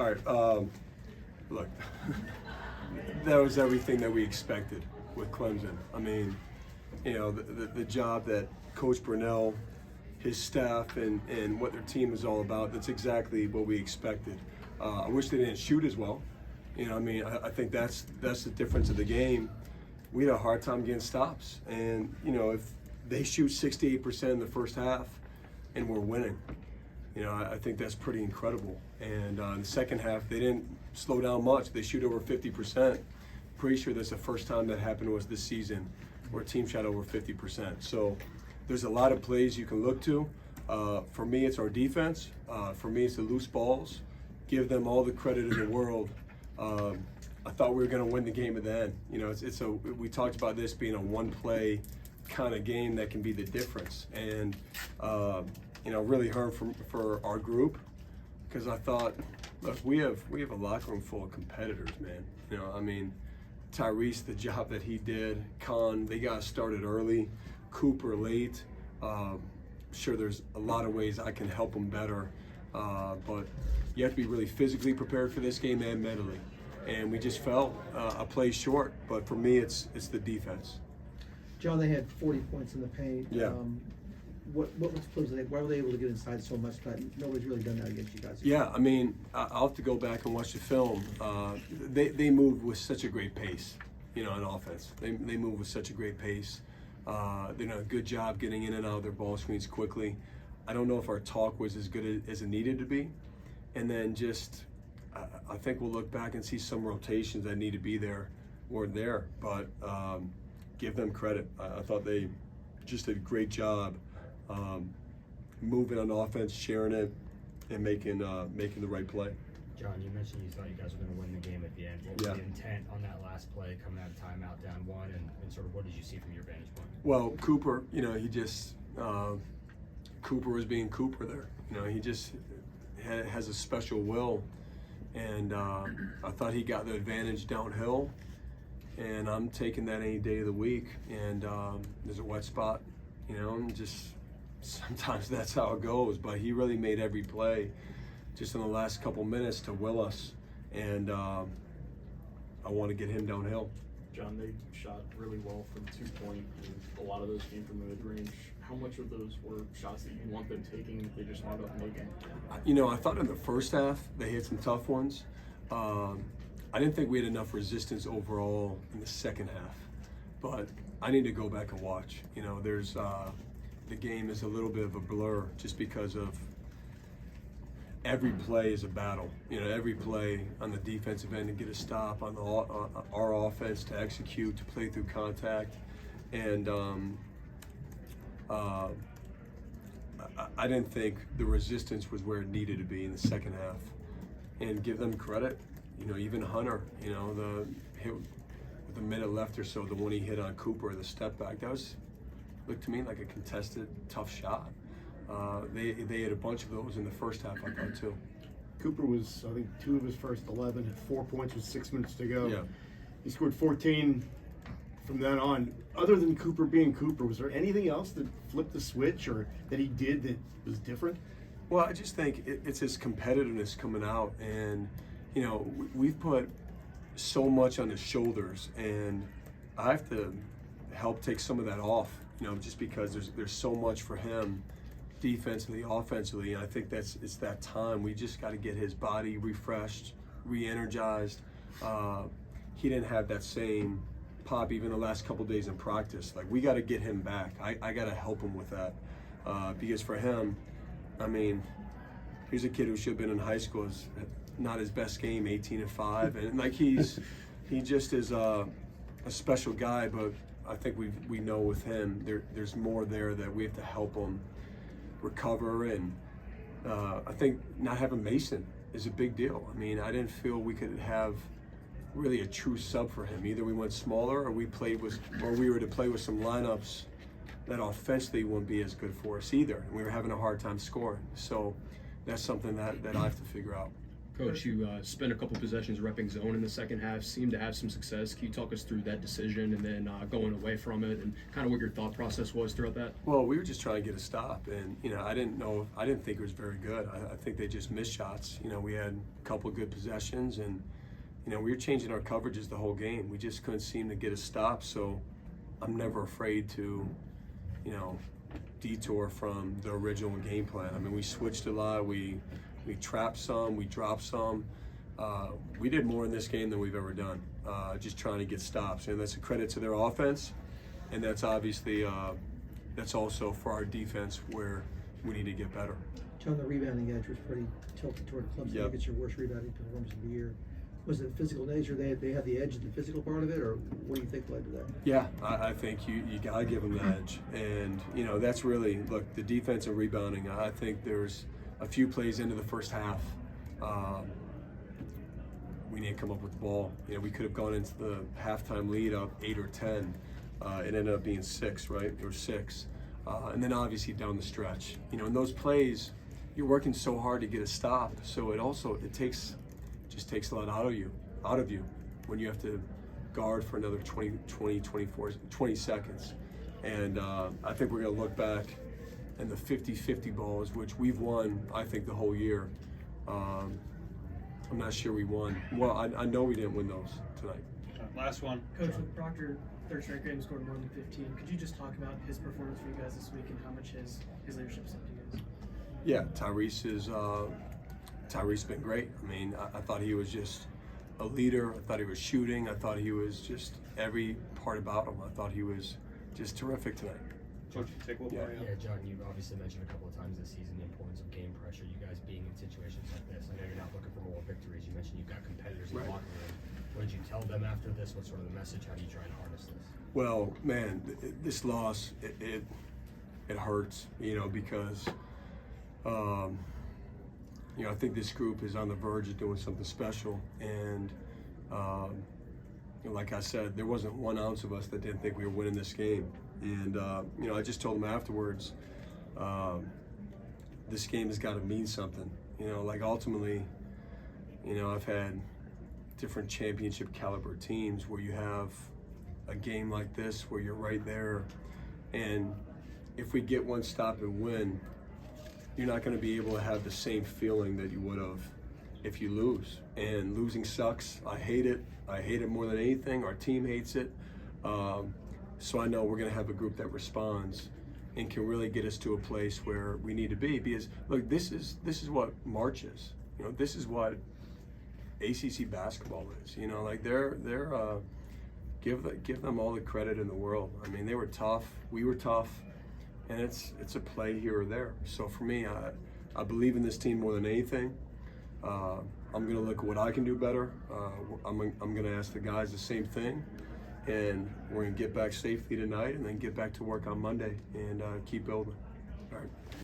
All right. Look, that was everything that we expected with Clemson. I mean, you know, the job that Coach Brunell, his staff, and what their team is all about, that's exactly what we expected. I wish they didn't shoot as well. You know, I mean, I think that's the difference of the game. We had a hard time getting stops. And, you know, if they shoot 68% in the first half and we're winning, you know, I think that's pretty incredible. And in the second half, they didn't slow down much. They shoot over 50%. Pretty sure that's the first time that happened to us this season, where a team shot over 50%. So there's a lot of plays you can look to. For me, it's our defense. For me, it's the loose balls. Give them all the credit in the world. I thought we were going to win the game at the end. You know, we talked about this being a one-play kind of game that can be the difference. And you know, really hard for our group, because I thought, look, we have a locker room full of competitors, man. You know, I mean, Tyrese, the job that he did, Con, they got started early, Cooper late. Sure, there's a lot of ways I can help them better, but you have to be really physically prepared for this game and mentally. And we just fell a play short. But for me, it's the defense. John, they had 40 points in the paint. Yeah. What was why were they able to get inside so much that nobody's really done that against you guys? Yeah, I mean, I'll have to go back and watch the film. They move with such a great pace, you know, on offense. They move with such a great pace. They're doing a good job getting in and out of their ball screens quickly. I don't know if our talk was as good as it needed to be. And then just, I think we'll look back and see some rotations that need to be there weren't there. But give them credit. I thought they just did a great job moving on offense, sharing it, and making the right play. John, you mentioned you thought you guys were going to win the game at the end. What was the intent on that last play, coming out of timeout down one, and sort of what did you see from your vantage point? Well, Cooper, you know, he just Cooper was being Cooper there. You know, he just has a special will, and I thought he got the advantage downhill, and I'm taking that any day of the week. And there's a wet spot, you know, and just sometimes that's how it goes. But he really made every play just in the last couple minutes to will us, and I want to get him downhill. John, they shot really well from 2-point, and a lot of those came from mid-range. How much of those were shots that you want them taking that they just wound up making? You know, I thought in the first half they hit some tough ones. I didn't think we had enough resistance overall in the second half, but I need to go back and watch. You know, there's the game is a little bit of a blur just because of every play is a battle. You know, every play on the defensive end to get a stop, on our offense to execute, to play through contact. And I didn't think the resistance was where it needed to be in the second half. And give them credit. You know, even Hunter, you know, the hit with a minute left or so, the one he hit on Cooper, the step back, that looked to me like a contested, tough shot. They had a bunch of those in the first half, I thought, too. Cooper was, I think, 2 of his first 11, had 4 points with 6 minutes to go. Yeah. He scored 14 from then on. Other than Cooper being Cooper, was there anything else that flipped the switch or that he did that was different? Well, I just think it's his competitiveness coming out, and you know, we've put so much on his shoulders, and I have to help take some of that off. You know, just because there's so much for him, defensively, offensively, and I think it's that time. We just got to get his body refreshed, re-energized. He didn't have that same pop even the last couple days in practice. Like, we got to get him back. I got to help him with that, because for him, I mean, here's a kid who should have been in high school, is not his best game, 18-5, and like he just is a special guy. But I think we know with him there's more there that we have to help him recover, and I think not having Mason is a big deal. I mean, I didn't feel we could have really a true sub for him. Either we went smaller, or we were to play with some lineups that offensively wouldn't be as good for us either. And we were having a hard time scoring. So that's something that I have to figure out. Coach, you spent a couple possessions repping zone in the second half, seemed to have some success. Can you talk us through that decision and then going away from it and kind of what your thought process was throughout that? Well, we were just trying to get a stop, and I didn't think it was very good. I think they just missed shots. We had a couple of good possessions, and we were changing our coverages the whole game. We just couldn't seem to get a stop. So I'm never afraid to, detour from the original game plan. I mean, we switched a lot. We trapped some. We dropped some. We did more in this game than we've ever done. Just trying to get stops, and that's a credit to their offense, and that's obviously that's also for our defense where we need to get better. John, the rebounding edge was pretty tilted toward Clemson. Yep. I think it's your worst rebounding performance of the year. Was it physical nature? They had the edge in the physical part of it, or what do you think led to that? Yeah, I think you got to give them the edge. And, that's really, look, the defense and rebounding, I think there's a few plays into the first half. We need to come up with the ball. We could have gone into the halftime lead up 8 or 10. It ended up being 6, right? Or 6. And then obviously down the stretch. In those plays, you're working so hard to get a stop. So it takes a lot out of you when you have to guard for another 20 seconds. And I think we're going to look back and the 50-50 balls, which we've won, I think, the whole year. I'm not sure we won. Well, I know we didn't win those tonight. Last one. Coach, with Proctor, third straight game scored more than 15. Could you just talk about his performance for you guys this week and how much his leadership has helped you guys? Yeah, Tyrese's been great. I mean, I thought he was just a leader. I thought he was shooting. I thought he was just every part about him. I thought he was just terrific tonight. Coach, take one more. Yeah, John, you obviously mentioned a couple of times this season the importance of game pressure. You guys being in situations like this. I know you're not looking for more victories. You mentioned you've got competitors in the locker room. What did you tell them after this? What's sort of the message? How do you try and harness this? Well, man, this loss, it hurts, because, I think this group is on the verge of doing something special. And, like I said, there wasn't 1 ounce of us that didn't think we were winning this game. And, I just told them afterwards, this game has got to mean something. Ultimately, I've had different championship caliber teams where you have a game like this where you're right there, and if we get one stop and win, you're not going to be able to have the same feeling that you would have if you lose. And losing sucks. I hate it more than anything. Our team hates it. So I know we're going to have a group that responds and can really get us to a place where we need to be. Because look, this is what March is. This is what ACC basketball is. They're give them all the credit in the world. I mean, they were tough. We were tough, and it's a play here or there. So for me, I believe in this team more than anything. I'm going to look at what I can do better. I'm going to ask the guys the same thing. And we're going to get back safely tonight and then get back to work on Monday and keep building. All right.